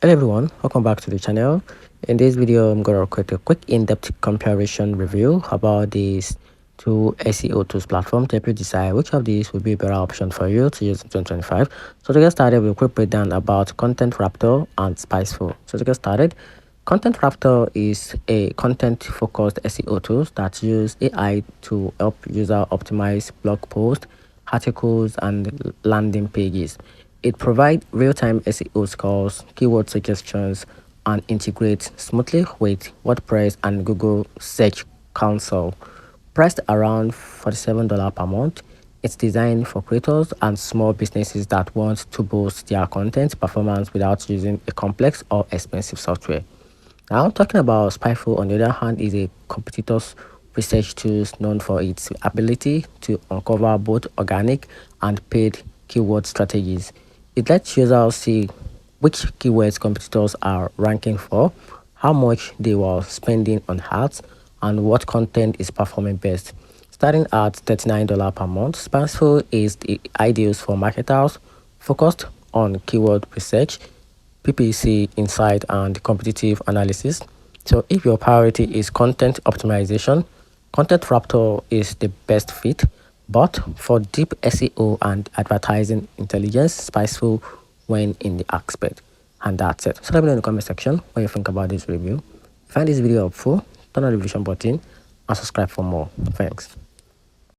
Hello everyone, welcome back to the channel. In this video, I'm going to create a quick in-depth comparison review about these two SEO tools platform to help you decide which of these would be a better option for you to use in 2025. So to get started, we'll quick breakdown about Content Raptor and SpyFu. So to get started, Content Raptor is a content-focused SEO tool that use AI to help user optimize blog posts, articles, and landing pages. It provides real-time SEO scores, keyword suggestions, and integrates smoothly with WordPress and Google Search Console. Priced around $47 per month, it's designed for creators and small businesses that want to boost their content performance without using a complex or expensive software. Now, talking about SpyFu, on the other hand, is a competitor's research tool known for its ability to uncover both organic and paid keyword strategies. It lets users see which keywords competitors are ranking for, how much they were spending on ads, and what content is performing best. Starting at $39 per month, SpyFu is the ideal for marketers focused on keyword research, PPC insight, and competitive analysis. So if your priority is content optimization, Content Raptor is the best fit. But for deep SEO and advertising intelligence, SpyFu win in the aspect. And that's it. So let me know in the comment section what you think about this review. If you find this video helpful, turn on the notification button and subscribe for more. Thanks.